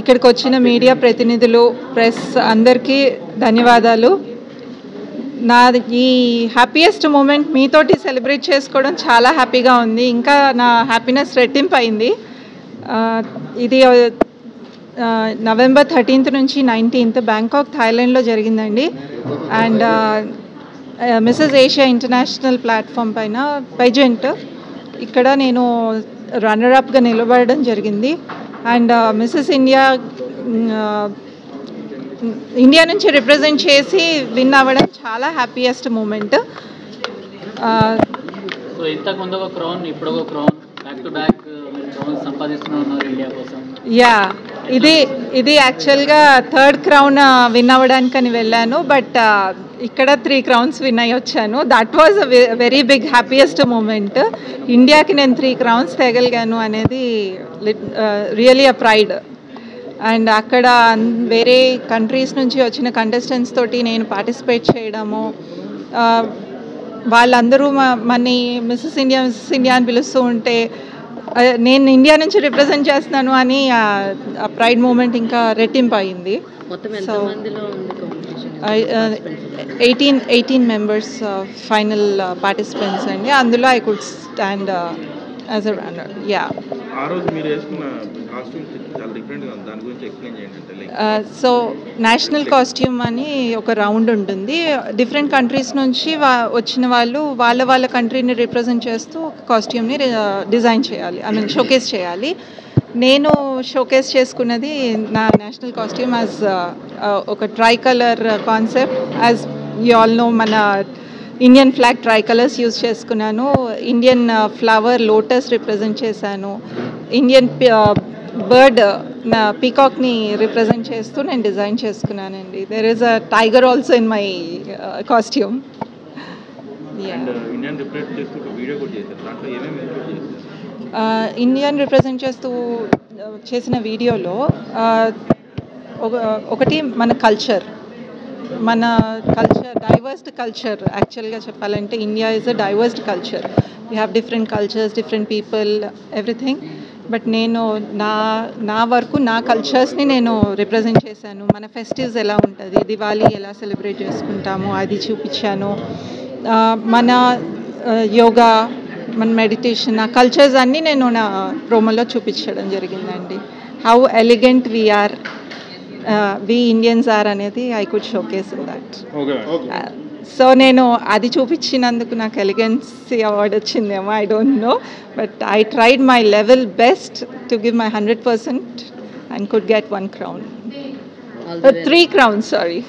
ఇక్కడికి వచ్చిన మీడియా ప్రతినిధులు, ప్రెస్ అందరికీ ధన్యవాదాలు. నా ఈ హ్యాపీయెస్ట్ మూమెంట్ మీతోటి సెలబ్రేట్ చేసుకోవడం చాలా హ్యాపీగా ఉంది. ఇంకా నా హ్యాపీనెస్ రెట్టింపు అయింది. ఇది నవంబర్ 13th నుంచి 19th బ్యాంకాక్, థాయిలాండ్లో జరిగిందండి. And Mrs Asia international platform పైన పైజెంట్ ఇక్కడ నేను రన్నరప్గా నిలబడడం జరిగింది. అండ్ మిసెస్ ఇండియా నుంచి రిప్రజెంట్ చేసి విన్ అవ్వడం చాలా హ్యాపీయెస్ట్ మూమెంట్. యా, ఇది యాక్చువల్గా 3rd crown విన్ అవ్వడానికని వెళ్ళాను. బట్ ఇక్కడ 3 crowns విన్ అయ్యి వచ్చాను. That was a very big happiest moment. ఇండియాకి నేను 3 crowns తేగలిగాను అనేది రియలీ అ ప్రైడ్. అండ్ అక్కడ వేరే కంట్రీస్ నుంచి వచ్చిన కంటెస్టెంట్స్ తోటి నేను పార్టిసిపేట్ చేయడము, వాళ్ళందరూ మన్ని మిస్సెస్ ఇండియా అని పిలుస్తూ ఉంటే నేను ఇండియా నుంచి రిప్రజెంట్ చేస్తున్నాను అని ఆ ప్రైడ్ మూమెంట్ ఇంకా రెట్టింపు అయింది. సో 18 members ఫైనల్ పార్టిసిపెంట్స్ అండి. అందులో I could stand as a runner. Yeah, so national costume అని ఒక రౌండ్ ఉంటుంది. డిఫరెంట్ కంట్రీస్ నుంచి వచ్చిన వాళ్ళు వాళ్ళ కంట్రీని రిప్రజెంట్ చేస్తూ కాస్ట్యూమ్ని డిజైన్ చేయాలి, ఐ మీన్ షోకేస్ చేయాలి. నేను షోకేస్ చేసుకున్నది నా నేషనల్ కాస్ట్యూమ్ యాజ్ ఒక tricolour concept. As you all know, మన Indian flag tricolours use చేసుకున్నాను. ఇండియన్ ఫ్లవర్ లోటస్ రిప్రజెంట్ చేశాను. ఇండియన్ బర్డ్ నా పీకాక్ని రిప్రజెంట్ చేస్తూ నేను డిజైన్ చేసుకున్నానండి. There is a tiger also in my costume. Indian represent చేస్తూ చేసిన వీడియోలో ఒకటి మన కల్చర్ డైవర్స్డ్ కల్చర్. యాక్చువల్గా చెప్పాలంటే India is a divorced culture. We have different cultures, different people, everything. But నేను నా వరకు నా కల్చర్స్ని నేను రిప్రజెంట్ చేశాను. మన ఫెస్టివ్స్ ఎలా ఉంటుంది, దివాళీ ఎలా సెలబ్రేట్ చేసుకుంటాము అది చూపించాను. మన యోగా, మన మెడిటేషన్, ఆ కల్చర్స్ అన్నీ నేను నా ప్రోమోలో చూపించడం జరిగిందండి. How elegant we Indians are అనేది I could showcase in that. So నేను అది చూపించినందుకు నాకు ఎలిగెన్సీ అవార్డ్ వచ్చిందేమో, I don't know. But I tried my level best to give my 100% and could get 1 crown. 3 crowns, sorry.